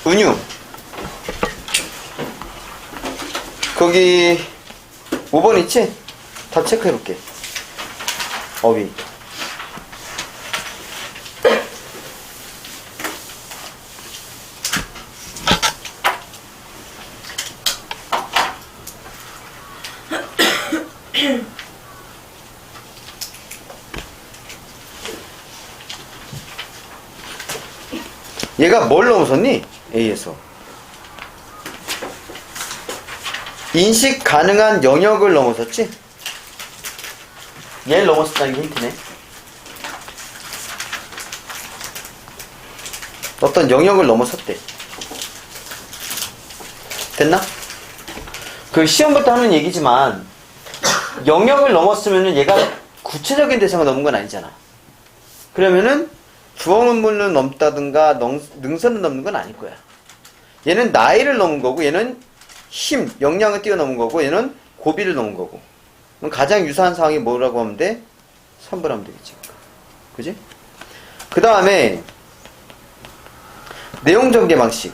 은유. 거기 5번 있지? 답 체크해볼게. 어휘. 얘가 뭘 넘어섰니? A에서 인식 가능한 영역을 넘어섰지? 얘를 넘어섰다는 게 힌트네. 어떤 영역을 넘어섰대. 됐나? 그 시험부터 하는 얘기지만 영역을 넘었으면은 얘가 구체적인 대상을 넘은 건 아니잖아. 그러면은 주어문문을 넘다든가 능선을 넘는 건 아닐 거야. 얘는 나이를 넘은 거고, 얘는 힘, 역량을 뛰어넘은 거고, 얘는 고비를 넘은 거고. 그럼 가장 유사한 상황이 뭐라고 하면 돼? 3번 하면 되겠지. 그지? 그 다음에 내용 전개 방식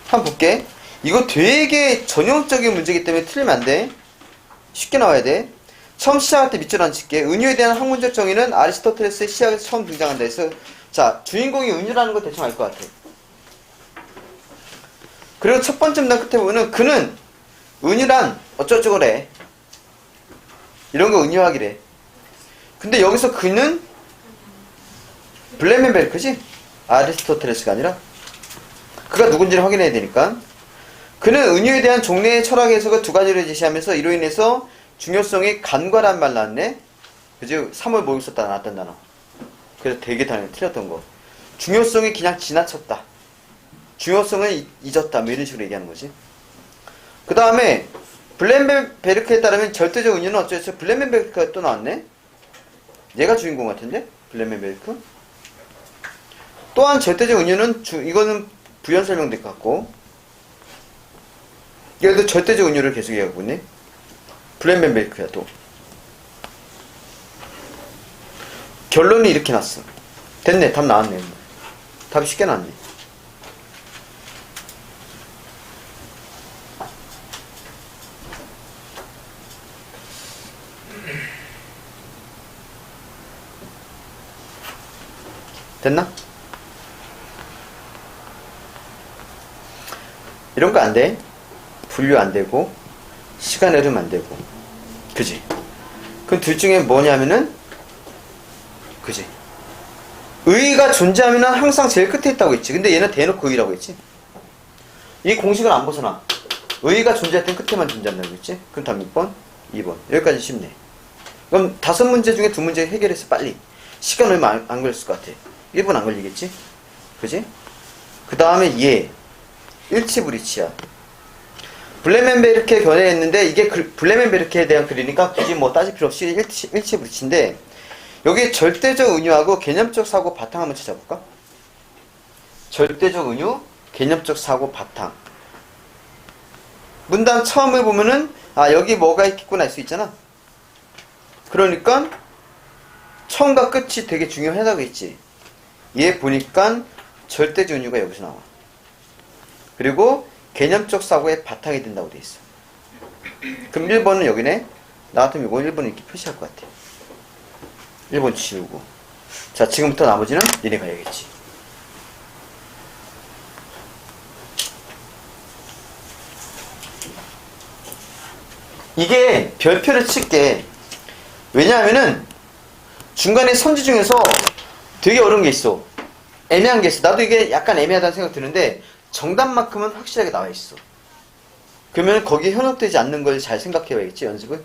한번 볼게. 이거 되게 전형적인 문제이기 때문에 틀리면 안 돼. 쉽게 나와야 돼. 처음 시작할 때 밑줄 안 칠게. 은유에 대한 학문적 정의는 아리스토텔레스의 시작에서 처음 등장한다 해서, 자, 주인공이 은유라는 거 대충 알 것 같아. 그리고 첫 번째 문단 끝에 보면은 그는 은유란 어쩌고저쩌고래. 이런 거 은유학이래. 근데 여기서 그는 블레멘베르크지? 아리스토텔레스가 아니라. 그가 누군지를 확인해야 되니까. 그는 은유에 대한 종래의 철학 해석을 두 가지를 제시하면서 이로 인해서 중요성이 간과란 말 나왔네? 그죠? 3월 모의고 썼다 나왔던 단어. 그래서 되게 당연히 틀렸던 거. 중요성이 그냥 지나쳤다. 중요성을 잊었다. 뭐 이런 식으로 얘기하는 거지. 그 다음에 블레멘베르크에 따르면 절대적 은유는 어쩌겠어? 블레멘베르크가 또 나왔네? 얘가 주인공 같은데? 블레멘베르크? 또한 절대적 은유는 이거는 부연 설명될 것 같고, 얘도 절대적 은유를 계속 얘기하고 있네. 블레멘베르크야 또. 결론이 이렇게 났어. 됐네. 답 나왔네. 답이 쉽게 나왔네. 됐나? 이런 거 안 돼. 분류 안 되고 시간 흐름 안 되고. 그지? 그럼 둘 중에 뭐냐면은, 그지? 의의가 존재하면은 항상 제일 끝에 있다고 했지. 근데 얘는 대놓고 의의라고 했지. 이 공식을 안 벗어나. 의의가 존재할 땐 끝에만 존재한다고 했지. 그럼 답 6번, 2번. 여기까지 쉽네. 그럼 5문제 중에 2문제 해결해서 빨리. 시간 얼마 안 걸렸을 것 같아. 1분 안 걸리겠지? 그지? 그 다음에 얘. 일치불이치야. 블레멘베르크에 견해했는데, 이게 블레멘베르크에 대한 글이니까 굳이 뭐 따질 필요 없이 일치불이치인데, 여기 절대적 은유하고 개념적 사고 바탕 한번 찾아볼까? 절대적 은유, 개념적 사고 바탕. 문단 처음을 보면은, 아, 여기 뭐가 있겠구나 알 수 있잖아. 그러니까 처음과 끝이 되게 중요하다고 했지. 얘 보니까 절대적 은유가 여기서 나와. 그리고 개념적 사고의 바탕이 된다고 돼 있어. 그럼 1번은 여기네. 나 같으면 이거 1번은 이렇게 표시할 것 같아. 1번 지우고. 자, 지금부터 나머지는 얘네 가야겠지. 이게 별표를 칠게. 왜냐하면은 중간에 선지 중에서 되게 어려운 게 있어. 애매한 게 있어. 나도 이게 약간 애매하다는 생각 드는데 정답만큼은 확실하게 나와 있어. 그러면 거기에 현혹되지 않는 걸 잘 생각해 봐야겠지, 연습을.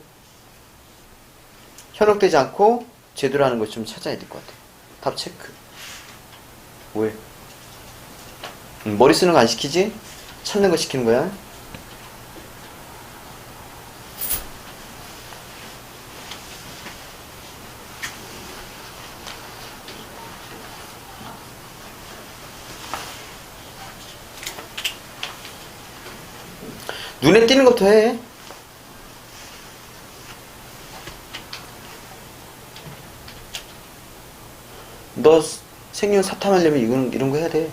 현혹되지 않고 제대로 하는 걸 좀 찾아야 될 것 같아. 답 체크. 왜? 머리 쓰는 거 안 시키지? 찾는 거 시키는 거야. 눈에 띄는 것도 해. 너 생년 사탐하려면 이런 거 해야 돼.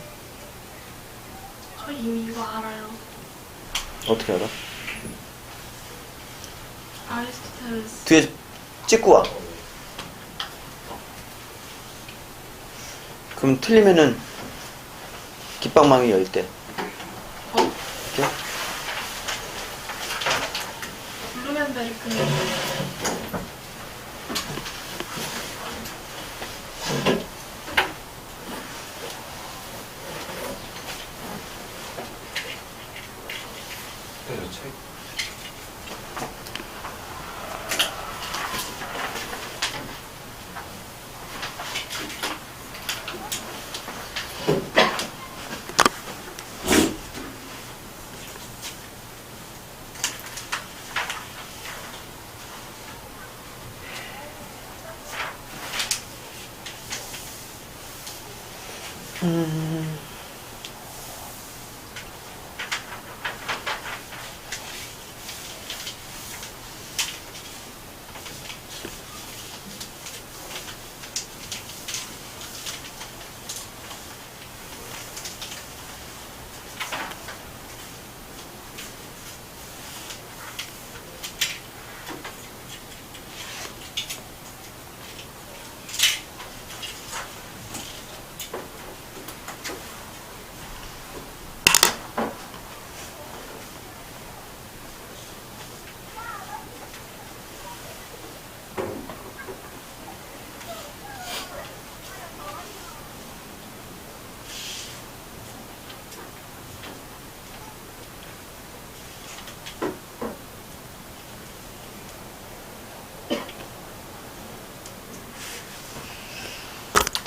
저 이미 이거 알아요. 어떻게 알아? 아리스토텔레스. 뒤에 찍고 와. 그럼 틀리면은 깃방망이 열 때. 어? 이렇게? 블루멘베르크.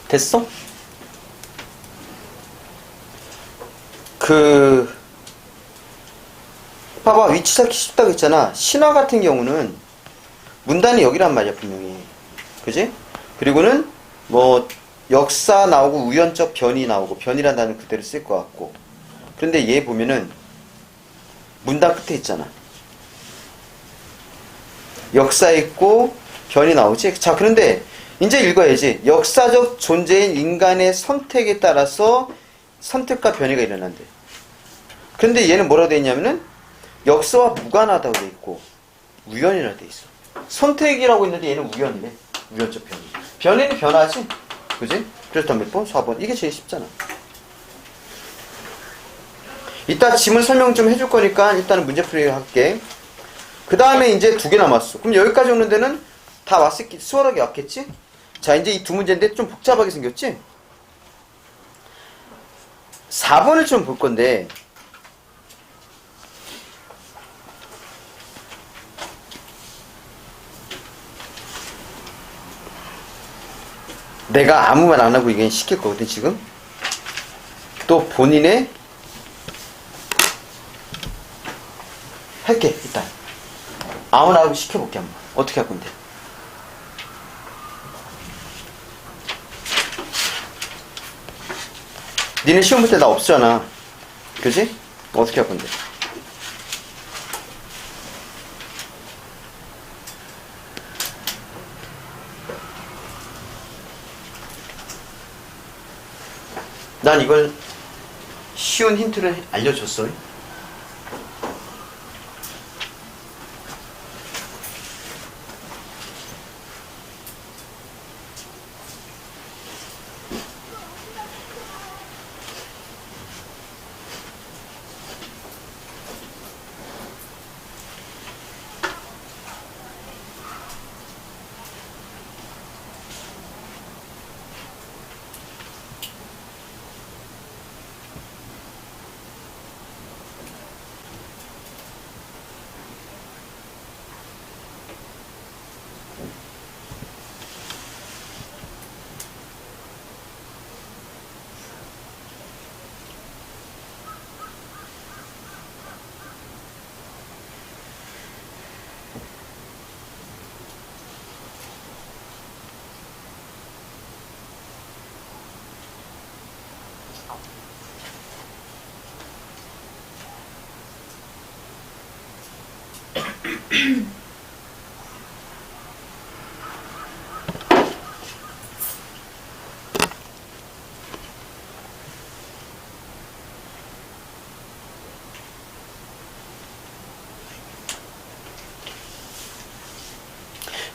됐어? 봐봐, 위치 찾기 쉽다고 했잖아. 신화 같은 경우는 문단이 여기란 말이야, 분명히. 그지? 그리고는 뭐 역사 나오고 우연적 변이 나오고, 변이란 단어는 그대로 쓸 것 같고. 그런데 얘 보면은 문단 끝에 있잖아. 역사 있고 변이 나오지? 자, 그런데 이제 읽어야지. 역사적 존재인 인간의 선택에 따라서 선택과 변이가 일어난대. 그런데 얘는 뭐라고 돼 있냐면은 역사와 무관하다고 돼 있고 우연이라고 돼 있어. 선택이라고 있는데 얘는 우연이래. 우연적 변이. 변이는 변하지? 그지? 그래서 몇 번? 4번. 이게 제일 쉽잖아. 이따 지문 설명 좀 해줄 거니까 일단은 문제풀이 할게. 그 다음에 이제 2개 남았어. 그럼 여기까지 오는 데는 다 수월하게 왔겠지? 자, 이제 이 2 문제인데 좀 복잡하게 생겼지? 4번을 좀 볼 건데, 내가 아무 말 안 하고 이게 시킬 거거든, 지금? 또 본인의 할게, 일단. 아무나 하고 시켜볼게, 한번. 어떻게 할 건데? 니네 시험 볼 때 나 없잖아. 그지? 어떻게 할 건데? 난 이걸 쉬운 힌트를 알려줬어.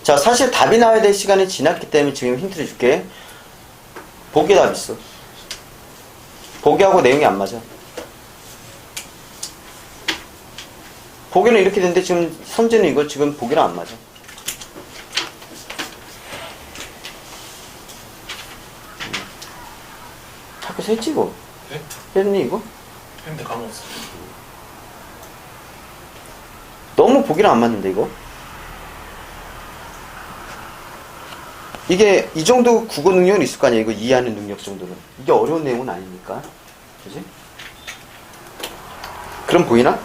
자, 사실 답이 나와야 될 시간이 지났기 때문에 지금 힌트를 줄게. 보기에 답 있어. 보기하고 내용이 안 맞아. 보기는 이렇게 되는데 지금 선재는 이거 지금 보기랑 안 맞아. 자꾸 했지 이거? 네? 했니 이거? 했는데 까먹었어. 너무 보기랑 안 맞는데 이거? 이게 이 정도 국어 능력은 있을 거 아니야. 이거 이해하는 능력 정도는. 이게 어려운 내용은 아니니까. 그지? 그럼 보이나?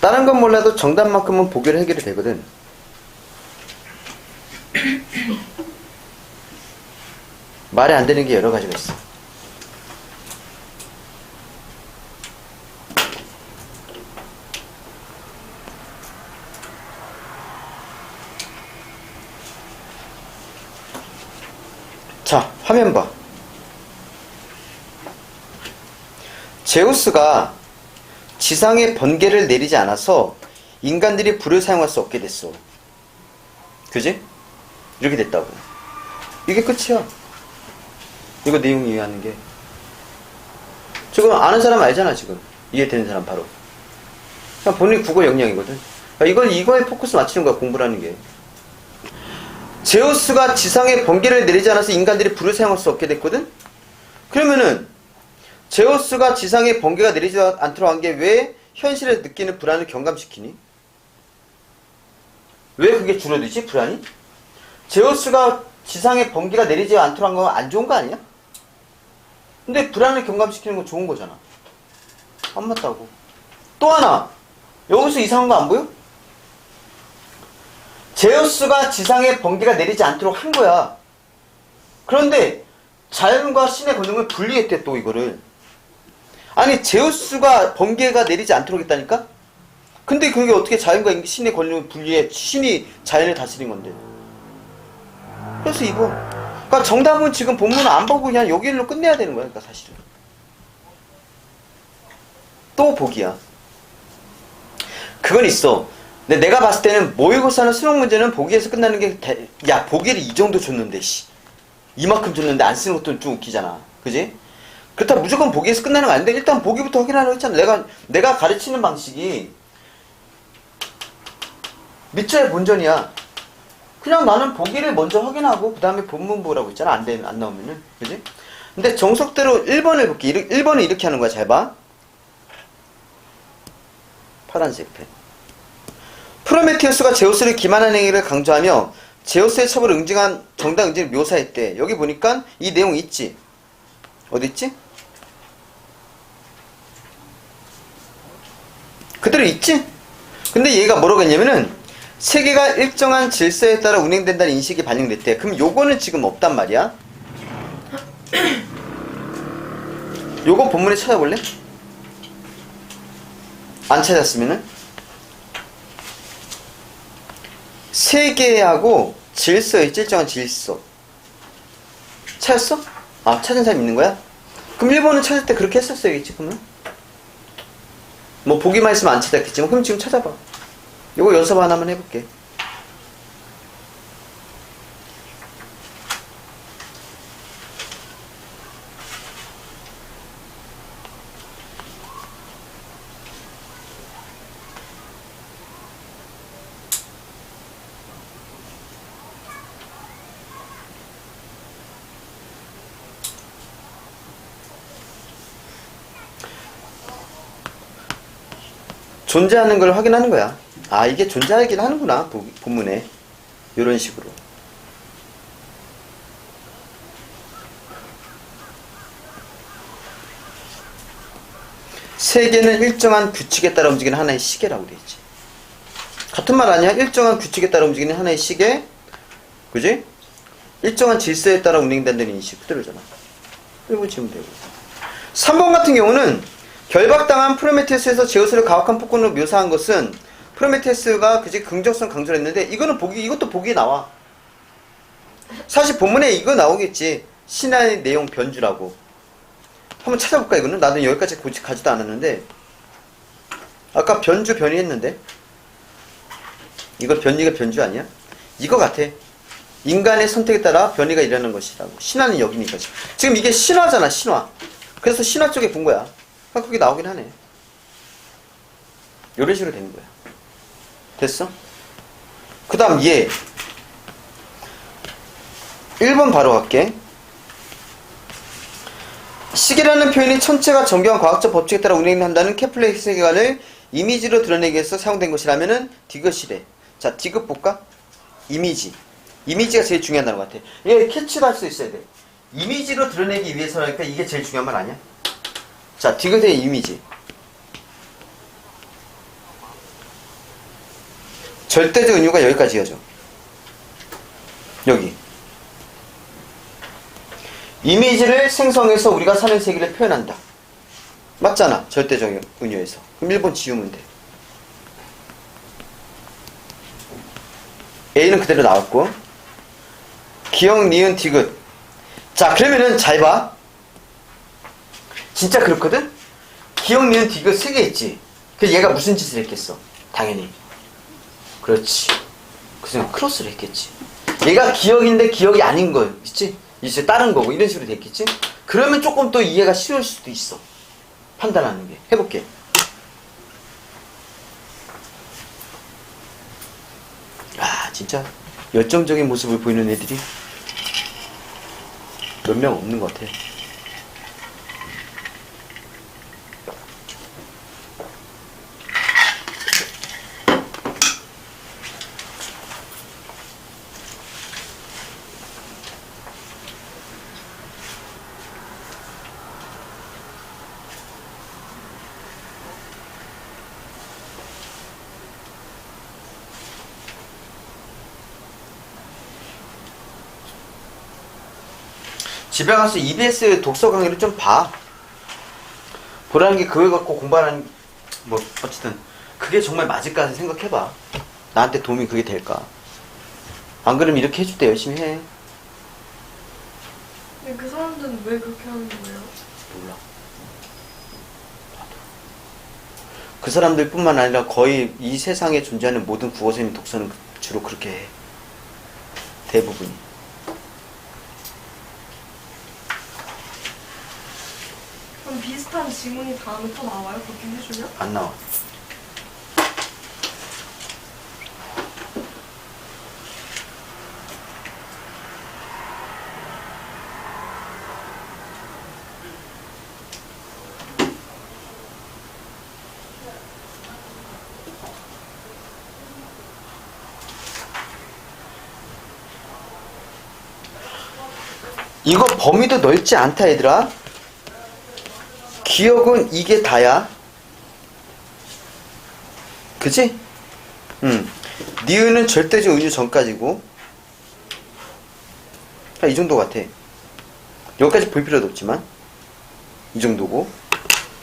다른 건 몰라도 정답만큼은 보기로 해결이 되거든. 말이 안 되는 게 여러 가지가 있어. 자, 화면 봐. 제우스가 지상에 번개를 내리지 않아서 인간들이 불을 사용할 수 없게 됐어. 그지? 이렇게 됐다고. 이게 끝이야. 이거 내용 이해하는 게. 지금 아는 사람 알잖아, 지금. 이해되는 사람 바로. 그냥 본인 국어 역량이거든. 그러니까 이거에 포커스 맞추는 거야, 공부라는 게. 제우스가 지상에 번개를 내리지 않아서 인간들이 불을 사용할 수 없게 됐거든? 그러면은, 제우스가 지상에 번개가 내리지 않도록 한 게 왜 현실에서 느끼는 불안을 경감시키니? 왜 그게 줄어들지? 불안이? 제우스가 지상에 번개가 내리지 않도록 한 건 안 좋은 거 아니야? 근데 불안을 경감시키는 건 좋은 거잖아. 안 맞다고. 또 하나. 여기서 이상한 거 안 보여? 제우스가 지상에 번개가 내리지 않도록 한 거야. 그런데 자연과 신의 권능을 분리했대, 또 이거를. 아니, 제우스가 번개가 내리지 않도록 했다니까? 근데 그게 어떻게 자연과 신의 권능을 분리해? 신이 자연을 다스린 건데. 그래서 이거. 그러니까 정답은 지금 본문을 안 보고 그냥 여기로 끝내야 되는 거야, 그러니까 사실은. 또 보기야. 그건 있어. 근데 내가 봤을 때는 모의고사나 수능 문제는 보기에서 끝나는 게, 야, 보기를 이 정도 줬는데, 씨. 이만큼 줬는데 안 쓰는 것도 좀 웃기잖아. 그지? 그렇다고 무조건 보기에서 끝나는 거 아닌데, 일단 보기부터 확인하라고 했잖아. 내가 가르치는 방식이, 밑줄의 본전이야. 그냥 나는 보기를 먼저 확인하고, 그 다음에 본문 보라고 했잖아. 안 나오면은. 그지? 근데 정석대로 1번을 볼게. 1번은 이렇게 하는 거야. 잘 봐. 파란색 펜. 프로메테우스가 제우스를 기만한 행위를 강조하며 제우스의 첩을 응징한 정당 응징을 묘사했대. 여기 보니까 이 내용 있지? 어디 있지? 그대로 있지? 근데 얘가 뭐라고 했냐면은 세계가 일정한 질서에 따라 운행된다는 인식이 반영됐대. 그럼 요거는 지금 없단 말이야. 요거 본문에 찾아볼래? 안 찾았으면은 세계하고 질서 있지? 일정한 질서. 찾았어? 아, 찾은 사람 있는 거야? 그럼 1번은 찾을 때 그렇게 했었어야겠지, 그러면? 뭐 보기만 했으면 안 찾았겠지만 그럼 지금 찾아봐. 요거 연습 하나만 해볼게. 존재하는 걸 확인하는 거야. 아, 이게 존재하긴 하는구나, 본문에. 이런 식으로. 세계는 일정한 규칙에 따라 움직이는 하나의 시계라고 되어 있지. 같은 말 아니야? 일정한 규칙에 따라 움직이는 하나의 시계, 그지? 일정한 질서에 따라 움직인다는 인식 그대로잖아. 이거 지으면 되고. 3번 같은 경우는 결박당한 프로메테우스에서 제우스를 가혹한 폭군으로 묘사한 것은 프로메테우스가 그지 긍정성 강조를 했는데 이것도 보기에 나와. 사실 본문에 이거 나오겠지. 신화의 내용 변주라고. 한번 찾아볼까 이거는? 나는 여기까지 가지도 않았는데 아까 변주 변이 했는데 이거 변이가 변주 아니야? 이거 같아. 인간의 선택에 따라 변이가 일어나는 것이라고. 신화는 여기니까 지금 이게 신화잖아. 신화. 그래서 신화 쪽에 본 거야. 거기 나오긴 하네. 이런 식으로 되는 거야. 됐어? 그 다음 얘 1번 바로 갈게. 시계라는 표현이 천체가 정교한 과학적 법칙에 따라 운행한다는 케플러의 세계관을 이미지로 드러내기 위해서 사용된 것이라면은 디귿이래. 자, 디귿 볼까? 이미지가 제일 중요한 단어 같아. 얘 캐치도 할 수 있어야 돼. 이미지로 드러내기 위해서라니까 이게 제일 중요한 말 아니야? 자, 디귿의 이미지. 절대적 은유가 여기까지 이어져. 여기. 이미지를 생성해서 우리가 사는 세계를 표현한다. 맞잖아. 절대적 은유에서. 그럼 1번 지우면 돼. A는 그대로 나왔고. 기억, 니은, 디귿. 자, 그러면은 잘 봐. 진짜 그렇거든? 기억, 니은, 디귿 3개 있지. 그래서 얘가 무슨 짓을 했겠어? 당연히. 그렇지. 그래서 크로스를 했겠지. 얘가 기억인데 기억이 아닌 거 있지? 이제 다른 거고 이런 식으로 됐겠지? 그러면 조금 또 이해가 쉬울 수도 있어. 판단하는 게. 해볼게. 아, 진짜 열정적인 모습을 보이는 애들이 몇 명 없는 것 같아. 집에 가서 EBS 독서 강의를 좀 봐. 보라는 게 그걸 갖고 공부하는, 뭐, 어쨌든, 그게 정말 맞을까 생각해봐. 나한테 도움이 그게 될까. 안 그러면 이렇게 해줄 때 열심히 해. 근데 그 사람들은 왜 그렇게 하는 거예요? 몰라. 그 사람들 뿐만 아니라 거의 이 세상에 존재하는 모든 국어선생님 독서는 주로 그렇게 해. 대부분이. 그럼 비슷한 지문이 다음에 또 나와요? 그렇게 해주면? 안 나와. 이거 범위도 넓지 않다 얘들아. 기억은 이게 다야. 그치? 니은은 절대적 은유 전까지고. 이 정도 같아. 여기까지 볼 필요도 없지만 이 정도고.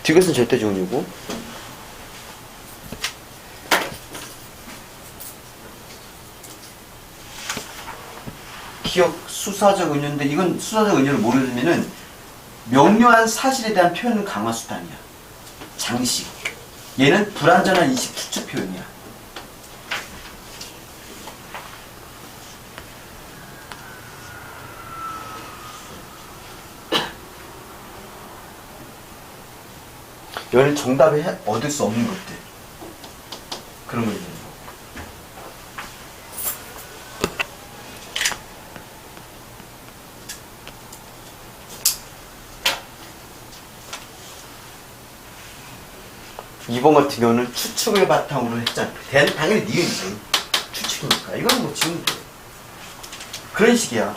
디귿은 절대적 은유고. 기억 수사적 은유인데 이건 수사적 은유를 모르면은 명료한 사실에 대한 표현은 강화 수단이야. 장식. 얘는 불완전한 인식 추측 표현이야. 얘는 정답을 얻을 수 없는 것들. 그런 거 있는 거. 이번 같은 경우는 추측을 바탕으로 했잖아. 당연히 니은이지. 추측이니까. 이건 뭐 지우면 돼. 그런 식이야.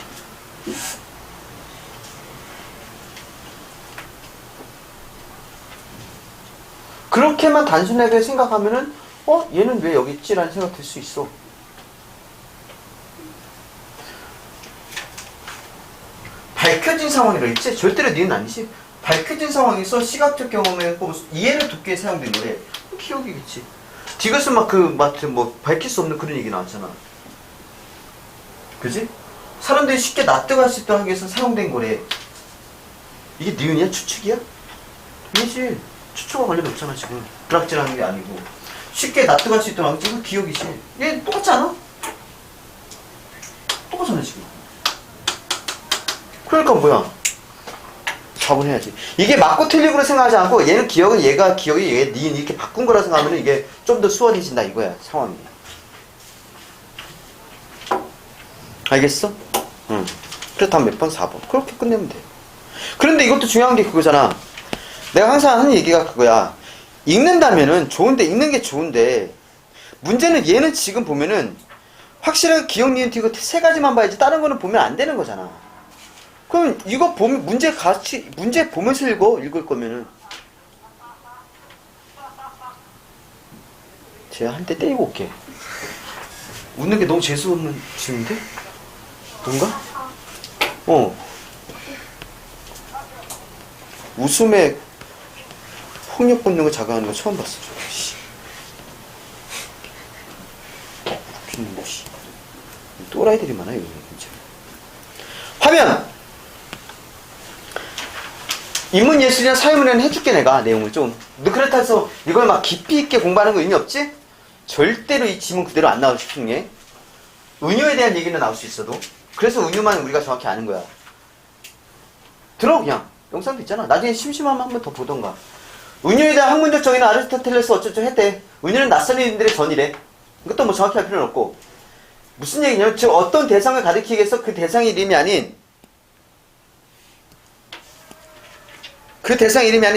그렇게만 단순하게 생각하면은 얘는 왜 여기 있지라는 생각 들 수 있어. 밝혀진 상황이라 했지? 절대로 니은 아니지? 밝혀진 상황에서 시각적 경험에 이해를 돕기 위해 사용된 거래. 기억이겠지. 디귿은 뭐 밝힐 수 없는 그런 얘기 나왔잖아. 그지? 사람들이 쉽게 납득할 수 있도록 하기 위해서 사용된 거래. 이게 니은이야? 추측이야? 아니지. 추측과 관련 없잖아 지금. 불확실한 게 아니고 쉽게 납득할 수 있도록 하기 위해서 기억이지. 얘 똑같지 않아? 똑같잖아 지금. 그러니까 뭐야? 자본해야지. 이게 맞고 틀리고로 생각하지 않고 얘는 기억은 얘가 기억이 얘 니은 이렇게 바꾼 거라 생각하면 이게 좀 더 수월해진다 이거야 상황이. 알겠어? 응. 그렇다면 몇 번? 4번. 그렇게 끝내면 돼. 그런데 이것도 중요한 게 그거잖아. 내가 항상 하는 얘기가 그거야. 읽는다면은 좋은데, 읽는 게 좋은데, 문제는 얘는 지금 보면은 확실하게 기억, 니은, 디귿 세 가지만 봐야지 다른 거는 보면 안 되는 거잖아. 그럼 이거 보면 문제 보면서 읽을 거면은 제가 한 대 때리고 올게. 웃는 게 너무 재수없는 질문인데? 뭔가? 웃음에 폭력 본능을 자극하는 거 처음 봤어. 웃기는 것이. 또라이들이 많아요, 진짜. 화면! 인문예술이나 사회문화는 해줄게, 내가. 내용을 좀. 너 그렇다 해서 이걸 막 깊이 있게 공부하는 거 의미 없지? 절대로 이 지문 그대로 안 나올 싶은 게. 은유에 대한 얘기는 나올 수 있어도. 그래서 은유만 우리가 정확히 아는 거야. 들어, 그냥. 영상도 있잖아. 나중에 심심하면 한 번 더 보던가. 은유에 대한 학문적 정의는 아리스토텔레스 어쩌고 했대. 은유는 낯선 이들의 전이래. 이것도 뭐 정확히 할 필요는 없고. 무슨 얘기냐면, 즉 어떤 대상을 가리키기 위해서 그 대상의 이름이 아닌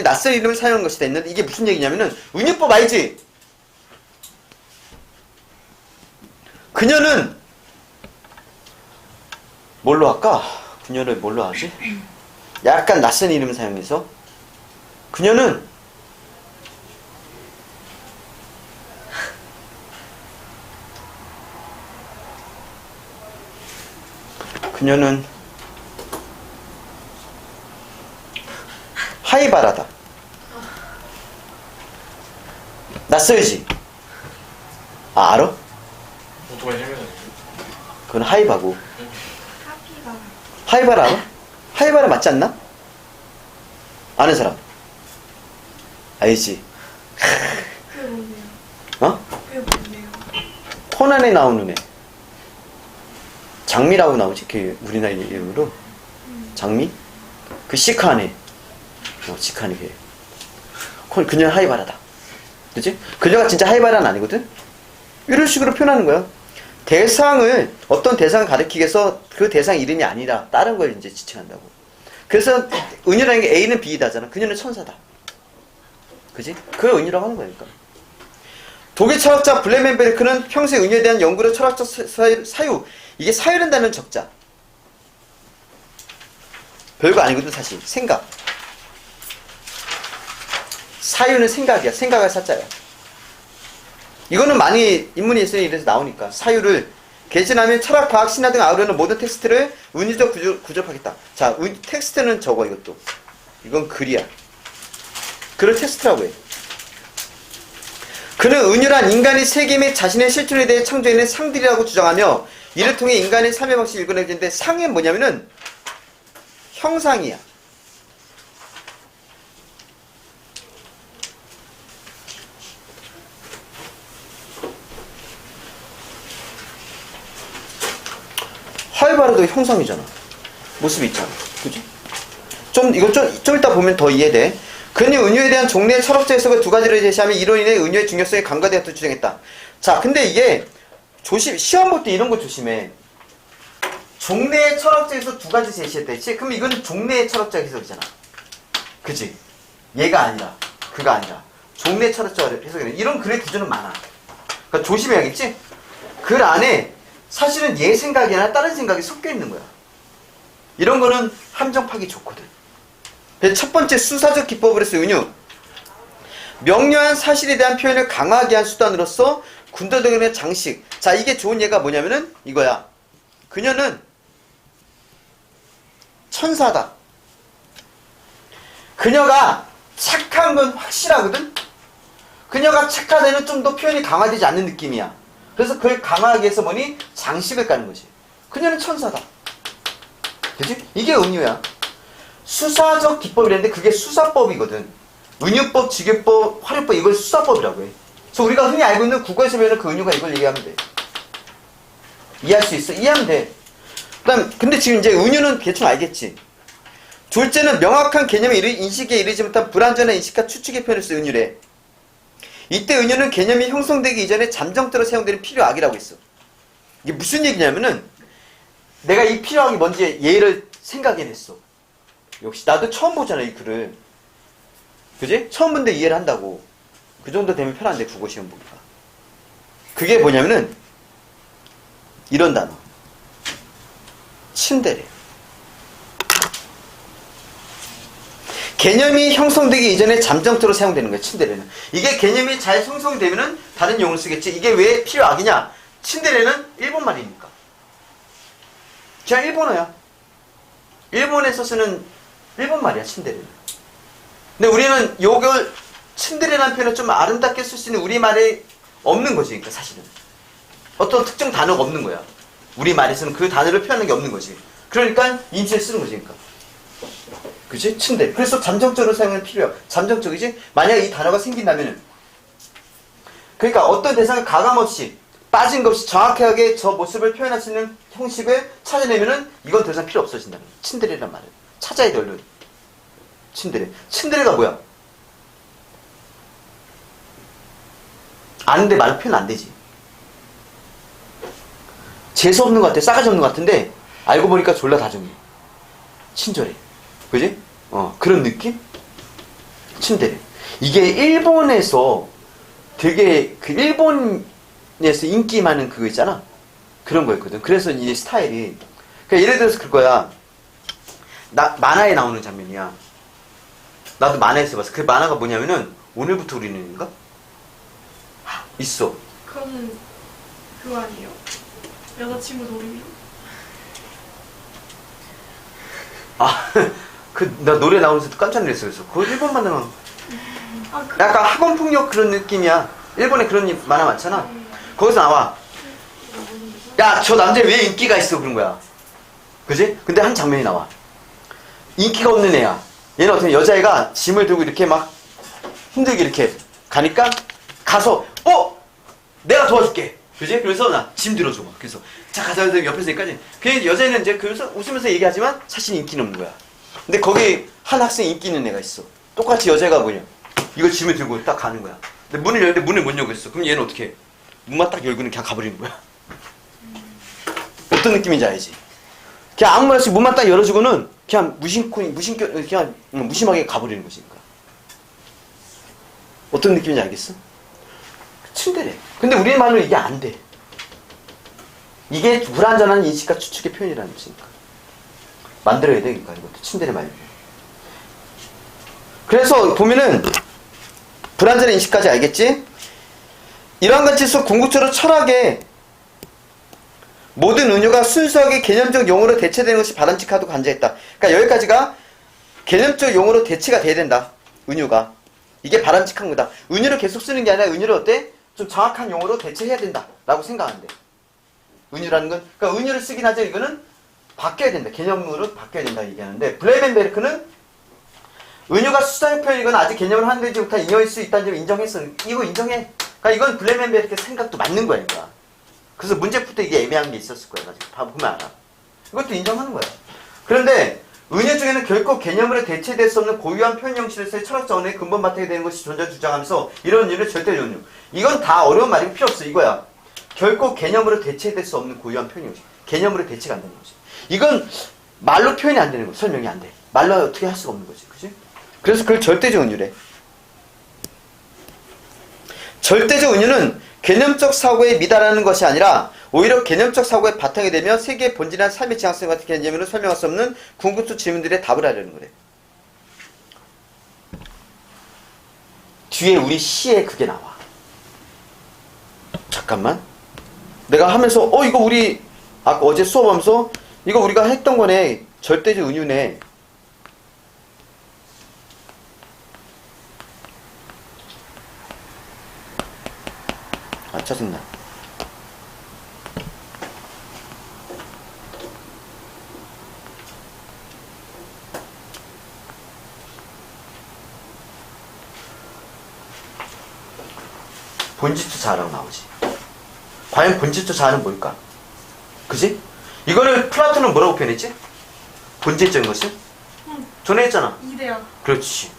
낯선 이름을 사용한 것이다 했는데, 이게 무슨 얘기냐면은 은유법 알지? 그녀는 뭘로 할까? 그녀를 뭘로 하지? 약간 낯선 이름을 사용해서 그녀는 하이바라다. 낯설지? 알아? 오토바이 생각나지? 그건 하이바고. 카피바라. 하이바라 알아? 하이바라 맞지 않나? 아는 사람? 알지? 그게 뭔데요? 어? 그게 뭔데요? 코난에 나오는 애. 장미라고 나오지? 그 우리나라 이름으로. 장미? 그 시크한 애. 시크한 애. 그녀는 하이바라다. 그치? 그녀가 진짜 하이바라는 아니거든? 이런 식으로 표현하는 거야. 어떤 대상을 가리키기 위해서 그 대상 이름이 아니라 다른 걸 이제 지칭한다고. 그래서 은유라는 게 A는 B이다잖아. 그녀는 천사다. 그지? 그걸 은유라고 하는 거니까. 독일 철학자 블레멘베르크는 평소에 은유에 대한 연구로 철학적 사유, 이게 사유라는 단어는 적자. 별거 아니거든 사실. 생각. 사유는 생각이야. 생각할 사자야. 이거는 많이 인문예술에 이래서 나오니까. 사유를 개진하면 철학, 과학, 신화 등 아우르는 모든 텍스트를 은유적 구조하겠다. 자, 텍스트는 적어 이것도. 이건 글이야. 글을 텍스트라고 해. 그는 은유란 인간이 세계 및 자신의 실존에 대해 창조해낸 상들이라고 주장하며 이를 통해 인간의 삶의 방식이 일궈내지는데 상은 뭐냐면은 형상이야. 하이바라도 형상이잖아. 모습이 있잖아. 그지? 이거 좀 이따 보면 더 이해돼. 그는 은유에 대한 종래의 철학적 해석을 두 가지를 제시하며 이로 인해 은유의 중요성이 간과되었다고 주장했다. 자, 근데 이게 시험 볼 때 이런 거 조심해. 종래의 철학적 해석 두 가지 제시했다 했지? 그럼 이건 종래의 철학적 해석이잖아. 그지? 얘가 아니라, 그가 아니라. 종래 철학적 해석이래. 이런 글의 기준은 많아. 그러니까 조심해야겠지? 글 안에 사실은 얘 생각이 아니라 다른 생각이 섞여 있는 거야. 이런 거는 함정 파기 좋거든. 첫 번째 수사적 기법으로서 은유. 명료한 사실에 대한 표현을 강하게 한 수단으로서 군더더기의 장식. 자, 이게 좋은 예가 뭐냐면은 이거야. 그녀는 천사다. 그녀가 착한 건 확실하거든? 그녀가 착한 애는 좀 더 표현이 강화되지 않는 느낌이야. 그래서 그걸 강화하기 위해서 뭐니? 장식을 까는 거지. 그녀는 천사다. 그치? 이게 은유야. 수사적 기법이랬는데 그게 수사법이거든. 은유법, 직유법, 화류법, 이걸 수사법이라고 해. 그래서 우리가 흔히 알고 있는 국어에서 배우는 그 은유가 이걸 얘기하면 돼. 이해할 수 있어? 이해하면 돼. 근데 지금 이제 은유는 대충 알겠지? 둘째는 명확한 개념의 인식에 이르지 못한 불완전한 인식과 추측의 표현을 쓰는 은유래. 이때 은유는 개념이 형성되기 이전에 잠정적으로 사용되는 필요악이라고 했어. 이게 무슨 얘기냐면은 내가 이 필요악이 뭔지 예를 생각해냈어. 역시 나도 처음 보잖아, 이 글을. 그지? 처음 본데 이해를 한다고. 그 정도 되면 편한데, 국어 시험 보기가. 그게 뭐냐면은 이런 단어. 츤데레. 개념이 형성되기 이전에 잠정적으로 사용되는 거야, 츤데레는. 이게 개념이 잘 형성되면은 다른 용어를 쓰겠지. 이게 왜 필요악이냐? 츤데레는 일본 말이니까. 그냥 일본어야. 일본에서 쓰는 일본 말이야, 츤데레는. 근데 우리는 요걸 츤데레라는 표현을 좀 아름답게 쓸 수 있는 우리말에 없는 거지, 그러니까 사실은. 어떤 특정 단어가 없는 거야. 우리말에서는 그 단어를 표현하는 게 없는 거지. 그러니까 인치를 쓰는 거지, 그러니까. 그치? 츤데레. 그래서 잠정적으로 사용하는 필요야. 잠정적이지? 만약에 이 단어가 생긴다면은. 그러니까 어떤 대상을 가감없이, 빠진 것 없이 정확하게 저 모습을 표현할 수 있는 형식을 찾아내면은 이건 더 이상 필요 없어진다는 거야. 츤데레란 말은. 찾아야 돼, 얼른. 츤데레. 츤데레가 뭐야? 아는데 말로 표현 안 되지. 재수없는 것 같아. 싸가지 없는 것 같은데 알고 보니까 졸라 다정해. 친절해. 그지? 그런 느낌? 츤데레. 이게 일본에서 되게 그 일본에서 인기 많은 그거 있잖아. 그런 거였거든. 그래서 이 스타일이. 그러니까 예를 들어서 그거야. 만화에 나오는 장면이야. 나도 만화에서 봤어. 그 만화가 뭐냐면은 오늘부터 우리는인가? 있어. 그거는 그거 아니에요? 여자친구 놀이미로? 나 노래 나오면서 깜짝 놀랐어. 그래서 그거 일본 만화는 아, 약간 학원폭력 그런 느낌이야. 일본에 그런 만화 많잖아. 거기서 나와. 야, 저 남자 왜 인기가 있어? 그런 거야. 그지? 근데 한 장면이 나와. 인기가 없는 애야. 얘는 어떻게 여자애가 짐을 들고 이렇게 막 힘들게 이렇게 가니까 가서 내가 도와줄게. 그지? 그래서 나 짐 들어줘. 그래서 자 가자 해서 옆에서 여기까지. 그 여자애는 이제 그래서 웃으면서 얘기하지만 사실 인기는 없는 거야. 근데 거기 한 학생 인기 있는 애가 있어. 똑같이 여자가 뭐냐? 이거 짐을 들고 딱 가는 거야. 근데 문을 열는데 문을 못 열고 있어. 그럼 얘는 어떻게 해? 문만 딱 열고는 그냥 가버리는 거야. 어떤 느낌인지 알지? 그냥 아무 말 없이 문만 딱 열어주고는 그냥 그냥 무심하게 가버리는 거지. 그러니까. 어떤 느낌인지 알겠어? 츤데레. 근데 우리말로 이게 안 돼. 이게 불완전한 인식과 추측의 표현이라는 뜻이니까. 만들어야 돼, 그러니까 이것도 츤데레 말고. 그래서 보면은 불완전한 인식까지 알겠지? 이러한 것에서 궁극적으로 철학의 모든 은유가 순수하게 개념적 용어로 대체되는 것이 바람직하다고 간주했다. 그러니까 여기까지가 개념적 용어로 대체가 돼야 된다. 은유가. 이게 바람직한 거다. 은유를 계속 쓰는 게 아니라 은유를 어때? 좀 정확한 용어로 대체해야 된다. 라고 생각한대. 은유라는 건. 그러니까 은유를 쓰긴 하죠. 이거는 바뀌어야 된다. 개념으로 바뀌어야 된다. 얘기하는데 블레멘베르크는 은유가 수사적 표현이거나 아직 개념을 한되지 못한 인용일 수 있다는 점을 인정했어. 이거 인정해. 그러니까 이건 블레멘베르크의 생각도 맞는 거야. 그러니까. 그래서 문제 풀 때 이게 애매한 게 있었을 거야. 가지고 보면 알아. 이것도 인정하는 거야. 그런데 은유 중에는 결코 개념으로 대체될 수 없는 고유한 표현 형식으로서의 철학적 언어의 근본 바탕이 되는 것이 존재 주장하면서 이런 은유를 절대적 은유. 이건 다 어려운 말이고 필요 없어. 이거야. 결코 개념으로 대체될 수 없는 고유한 표현 형식. 개념으로 대체가 안 되는 거지. 이건 말로 표현이 안 되는 거. 설명이 안 돼. 말로 어떻게 할 수가 없는 거지. 그지? 그래서 그걸 절대적 은유래. 절대적 은유는 개념적 사고에 미달하는 것이 아니라 오히려 개념적 사고의 바탕이 되며 세계의 본질한 삶의 지향성 같은 개념으로 설명할 수 없는 궁극적 질문들의 답을 하려는 거래. 뒤에 우리 시에 그게 나와. 잠깐만. 내가 하면서 이거 우리 아까 어제 수업하면서 이거 우리가 했던 거네. 절대적 은유네. 아, 짜증나. 본질투 자아라고 나오지. 과연 본질투 자아는 뭘까? 그지? 이거를 플라톤은 뭐라고 표현했지? 본질적인 것을? 전에 했잖아. 이데아. 그렇지.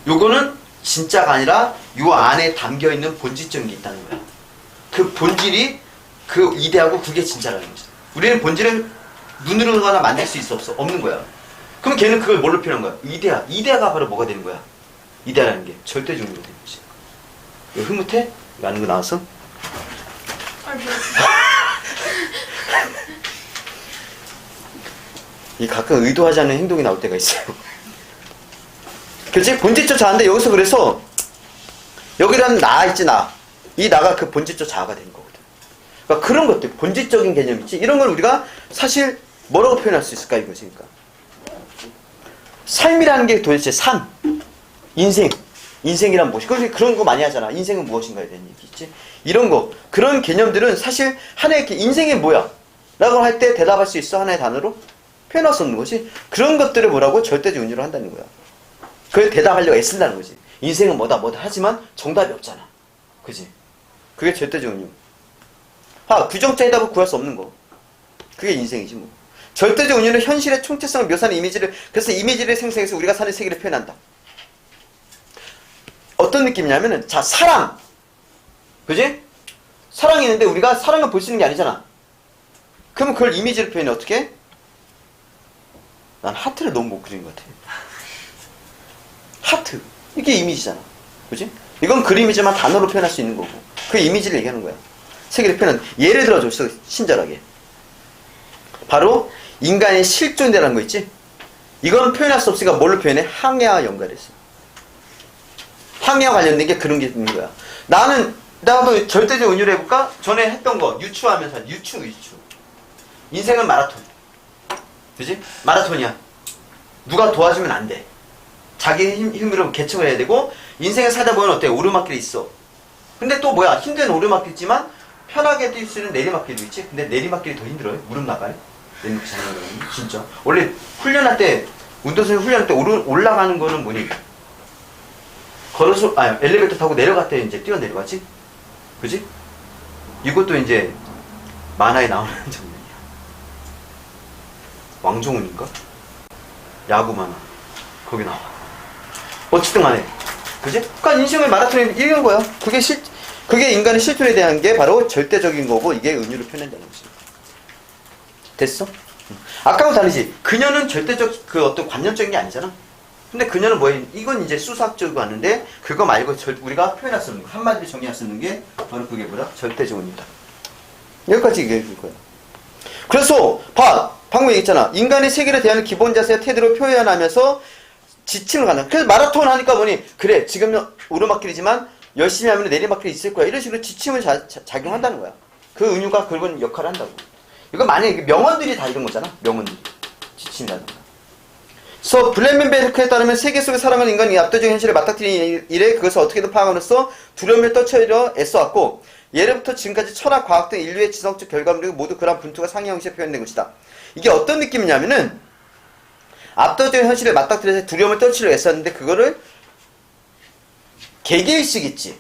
요거는 진짜가 아니라 요 안에 담겨있는 본질적인 게 있다는 거야. 그 본질이 그 이데아고 그게 진짜라는 거지. 우리는 본질을 눈으로나 만들 수 있어 없어? 없는 거야. 그럼 걔는 그걸 뭘로 표현한 거야? 이데아. 이데아가 바로 뭐가 되는 거야? 이데아라는 게 절대적으로 되는 거지. 이거 흐뭇해? 이거 아는 거 나왔어? 아니, 이 가끔 의도하지 않는 행동이 나올 때가 있어요. 그치? 본질적 자아인데 여기서 그래서 여기라는 나 있지 나. 이 나가 그 본질적 자아가 되는 거거든. 그러니까 그런 것들 본질적인 개념 있지? 이런 걸 우리가 사실 뭐라고 표현할 수 있을까 이거지. 그러니까 삶이라는 게 도대체 삶, 인생, 인생이란 무엇이? 그런 거 많이 하잖아. 인생은 무엇인가에 대한 얘기 있지? 이런 거 그런 개념들은 사실 하나의 인생이 뭐야? 라고 할 때 대답할 수 있어? 하나의 단어로? 표현할 수 없는 거지. 그런 것들을 뭐라고? 절대적 은유로 한다는 거야. 그걸 대답하려고 애쓴다는 거지. 인생은 뭐다 하지만 정답이 없잖아. 그지? 그게 절대적 은유. 규정자 해답을 구할 수 없는 거. 그게 인생이지 뭐. 절대적 은유는 현실의 총체성을 묘사하는 이미지를, 그래서 이미지를 생성해서 우리가 사는 세계를 표현한다. 어떤 느낌이냐면은, 자, 사랑. 그지? 사랑이 있는데 우리가 사랑을 볼 수 있는 게 아니잖아. 그럼 그걸 이미지로 표현해. 어떻게? 난 하트를 너무 못 그리는 것 같아. 하트. 이게 이미지잖아. 그지? 이건 그림이지만 단어로 표현할 수 있는 거고. 그 이미지를 얘기하는 거야. 세계를 표현하는. 예를 들어줘, 친절하게. 바로, 인간의 실존이라는 거 있지? 이건 표현할 수 없으니까 뭘로 표현해? 항해와 연결했어. 항해와 관련된 게 그런 게 있는 거야. 내가 한번 절대적 은유를 해볼까? 전에 했던 거, 유추하면서, 유추. 인생은 마라톤. 그지? 마라톤이야. 누가 도와주면 안 돼. 자기 힘으로 개척을 해야 되고, 인생을 살다 보면 어때? 오르막길이 있어. 근데 또 뭐야? 힘든 오르막길 있지만, 편하게 뛸 수 있는 내리막길도 있지? 근데 내리막길이 더 힘들어요. 무릎 나가요. 내리막길 잘 나가면. 진짜. 원래 훈련할 때, 운동선수 훈련할 때 올라가는 거는 뭐니? 엘리베이터 타고 내려갈 때 이제 뛰어내려가지? 그지? 이것도 이제 만화에 나오는 장면이야. 왕종훈인가? 야구 만화. 거기 나와. 어쨌든 간에. 그지? 그러니까 인생의 마라톤이 이런 거야. 그게 인간의 실존에 대한 게 바로 절대적인 거고, 이게 은유로 표현된다는 거지. 됐어? 아까하고 다르지? 그녀는 절대적, 어떤 관념적인 게 아니잖아? 근데 그녀는 뭐야? 이건 이제 수사학적으로 하는데, 그거 말고 우리가 표현할 수 없는 거, 한마디로 정의할 수 있는 게, 바로 그게 뭐야? 절대적 은유다. 여기까지 얘기해 줄 거야. 그래서, 방금 얘기했잖아. 인간의 세계를 대하는 기본 자세와 태도를 표현하면서 지침을 갖는. 그래서 마라톤 하니까 뭐니? 그래, 지금은 오르막길이지만 열심히 하면 내리막길이 있을 거야. 이런 식으로 지침을 작용한다는 거야. 그 은유가 그런 역할을 한다고. 이거 만약에 명언들이 다 이런 거잖아. 명언들이. 지침이라든가. 그래서 블레멘 베르크에 따르면 세계 속에 살아가는 인간이 압도적 현실을 맞닥뜨리는 일에 그것을 어떻게든 파악함으로써 두려움을 떨쳐내려 애써왔고, 예로부터 지금까지 철학, 과학 등 인류의 지성적 결과물이 모두 그러한 분투가 상위 형식에 표현된 것이다. 이게 어떤 느낌이냐면은, 압도적 현실을 맞닥뜨려서 두려움을 떨치려 애썼는데, 그거를 개개의식 있지.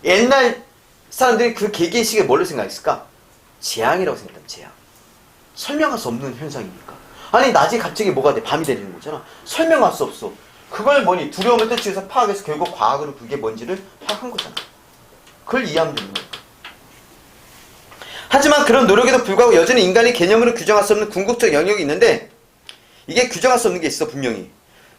옛날 사람들이 그 개개의식을 뭘로 생각했을까? 재앙이라고 생각했다. 재앙. 설명할 수 없는 현상이니까. 아니, 낮에 갑자기 뭐가 돼? 밤이 되는 거잖아. 설명할 수 없어. 그걸 뭐니? 두려움을 떨치면서 파악해서 결국 과학으로 그게 뭔지를 파악한 거잖아. 그걸 이해하면 되는 거야. 하지만 그런 노력에도 불구하고 여전히 인간이 개념으로 규정할 수 없는 궁극적 영역이 있는데, 이게 규정할 수 없는 게 있어. 분명히.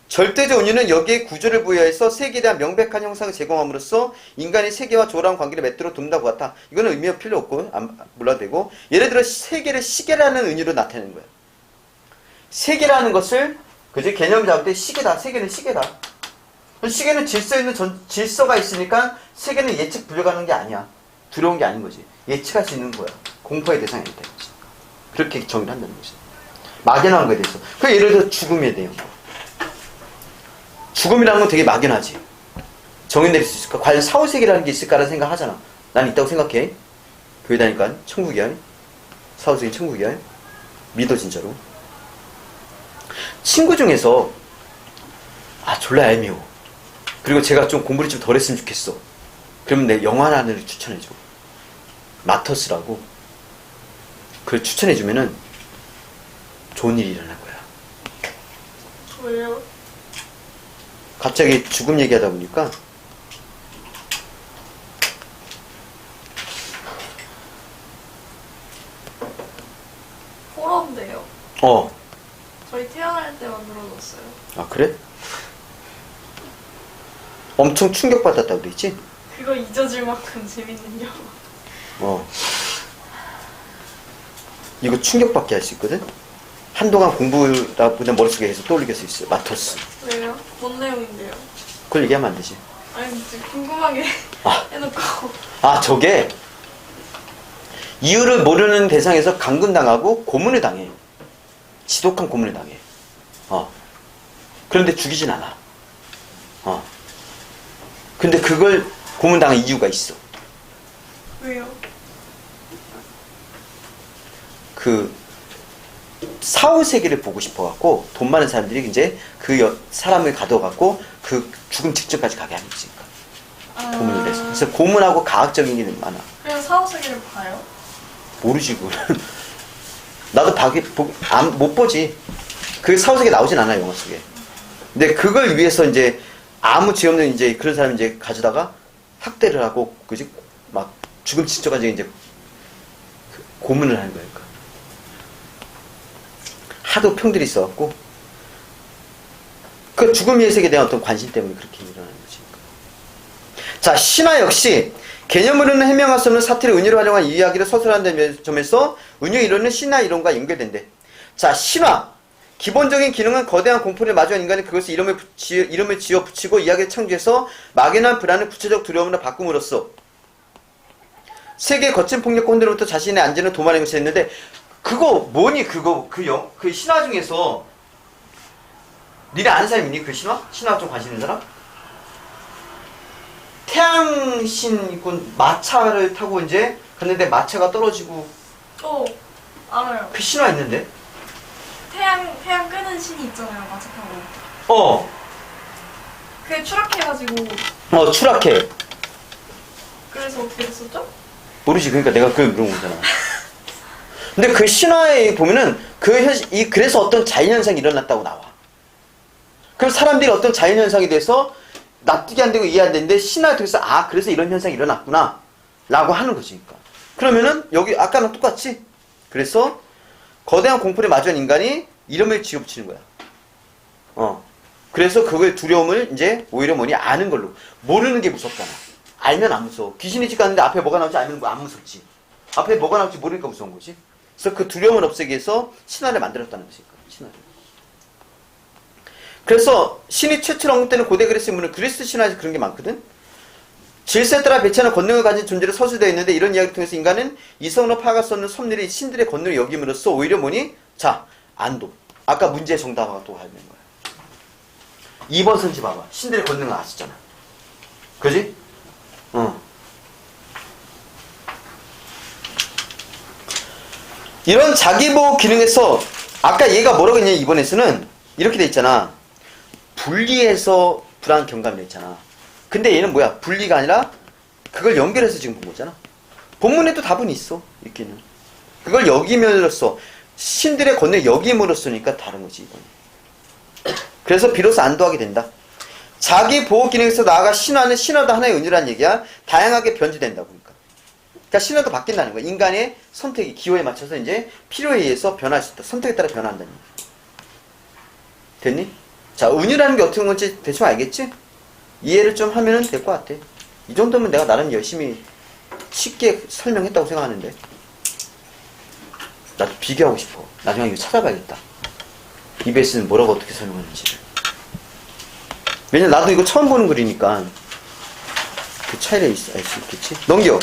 절대적 은유는 여기에 구조를 부여해서 세계에 대한 명백한 형상을 제공함으로써 인간이 세계와 조화로운 관계를 맺도록 돕는다고 같다. 이거는 의미가 필요 없고 몰라도 되고, 예를 들어 세계를 시계라는 은유로 나타내는 거야. 세계라는 것을, 그지? 개념을 잡을 때 시계다. 세계는 시계다. 시계는 질서가 있으니까 세계는 예측 불가능한 게 아니야. 두려운 게 아닌 거지. 예측할 수 있는 거야. 공포의 대상이 아니다. 그렇게 정의를 한다는 거지. 막연한 거에 대해서. 그 예를 들어 죽음에 대해서. 죽음이라는 건 되게 막연하지. 정의 내릴 수 있을까? 과연 사후세계라는 게 있을까라는 생각 하잖아. 난 있다고 생각해. 교회 다니까 천국이야. 사후세계 천국이야. 믿어 진짜로. 친구 중에서 졸라 얄미워. 그리고 제가 좀 공부를 좀 덜 했으면 좋겠어. 그러면 내 영화 하나를 추천해줘. 마터스라고. 그걸 추천해주면은 좋은 일이 일어날 거야. 왜요? 갑자기 죽음 얘기하다 보니까 호러인데요. 저희 태어날 때 만들어졌어요. 아 그래? 엄청 충격받았다고 그랬지? 그거 잊어질 만큼 재밌는 영화. 이거 충격받게 할 수 있거든? 한동안 공부다 보면 머릿속에 계속 떠올리게 할 수 있어. 마터스. 왜요? 뭔 내용인데요? 그걸 얘기하면 안 되지. 아니 진짜 궁금하게 해놓고. 저게 이유를 모르는 대상에서 감금당하고 고문을 당해. 지독한 고문을 당해. 그런데 죽이진 않아. 근데 그걸 고문당한 이유가 있어. 왜요? 그 사후세계를 보고 싶어갖고 돈 많은 사람들이 이제 그 사람을 가둬갖고 그 죽음 직전까지 가게 하는 거지. 고문을 해서. 그래서 고문하고 과학적인 일이 많아. 그냥 사후세계를 봐요? 모르지 그거는. 나도 못 보지. 그 사후세계 나오진 않아 영화 속에. 근데 그걸 위해서 이제 아무 죄 없는 이제 그런 사람이 이제 가져다가 학대를 하고 그지 막 죽음 직전까지 이제 고문을 하는 거야. 하도 평들이 있어갖고 그 죽음의 세계에 대한 어떤 관심 때문에 그렇게 일어나는 거지. 자, 신화 역시 개념으로는 해명할 수 없는 사태를 은유로 활용한 이야기를 서술한다는 점에서 은유 이론은 신화 이론과 연결된대. 자, 신화 기본적인 기능은 거대한 공포를 마주한 인간이 그것을 이름을 지어 붙이고 이야기를 창조해서 막연한 불안을 구체적 두려움으로 바꿈으로써 세계의 거친 폭력과 혼돈으로부터 자신의 안전을 도모하는 것이 했는데 그거 뭐니 그 신화 중에서 니네 아는 사람 있니? 그 신화? 신화 좀 관심 있는 사람? 태양신 있고 마차를 타고 이제 갔는데 마차가 떨어지고 알아요. 그 신화 있는데? 태양 끄는 신이 있잖아요. 마차 타고. 그게 추락해가지고. 추락해. 그래서 어떻게 됐었죠? 모르지. 그러니까 내가 그걸 물어본 거잖아. 근데 그 신화에 보면은 그래서 어떤 자연현상이 일어났다고 나와. 그럼 사람들이 어떤 자연현상에 대해서 납득이 안 되고 이해 안 되는데 신화에 통해서 그래서 이런 현상이 일어났구나 라고 하는 거지. 그러면은 여기 아까랑 똑같지? 그래서 거대한 공포를 마주한 인간이 이름을 지어붙이는 거야. 그래서 그걸 두려움을 이제 오히려 아는 걸로. 모르는 게 무섭잖아. 알면 안 무서워. 귀신이 집 갔는데 앞에 뭐가 나올지 알면 안 무섭지. 앞에 뭐가 나올지 모르니까 무서운 거지. 그래서 그 두려움을 없애기 위해서 신화를 만들었다는 것이니까. 신화를. 그래서 신이 최초로 언급되는 고대 그리스 인물은 그리스 신화에서 그런 게 많거든. 질서에 따라 배치하는 권능을 가진 존재로 서술되어 있는데 이런 이야기를 통해서 인간은 이성으로 파악할 수 없는 섭리를 신들의 권능을 여김으로써 오히려 안도. 아까 문제의 정답하고 또 하는 거야. 2번 선지 봐봐. 신들의 권능을 아셨잖아. 그지? 이런 자기보호 기능에서 아까 얘가 뭐라고 했냐 이번에서는 이렇게 돼 있잖아. 분리해서 불안 경감을 했잖아. 근데 얘는 뭐야? 분리가 아니라 그걸 연결해서 지금 본 거잖아. 본문에도 답은 있어. 있기는. 그걸 여김으로써 신들의 권능을 여김으로써니까 다른 거지 이건. 그래서 비로소 안도하게 된다. 자기 보호 기능에서 나아가 신화는 신화도 하나의 은유라는 얘기야. 다양하게 변주된다고. 그러니까 신화도 바뀐다는 거야. 인간의 선택이 기호에 맞춰서 이제 필요에 의해서 변할 수 있다. 선택에 따라 변화한다는 거야. 됐니? 자, 은유라는 게 어떤 건지 대충 알겠지? 이해를 좀 하면 될 것 같아. 이 정도면 내가 나름 열심히 쉽게 설명했다고 생각하는데. 나도 비교하고 싶어. 나중에 이거 찾아봐야겠다. EBS는 뭐라고 어떻게 설명하는지를. 왜냐면 나도 이거 처음 보는 글이니까 그 차이가 알 수 있겠지. 넘겨.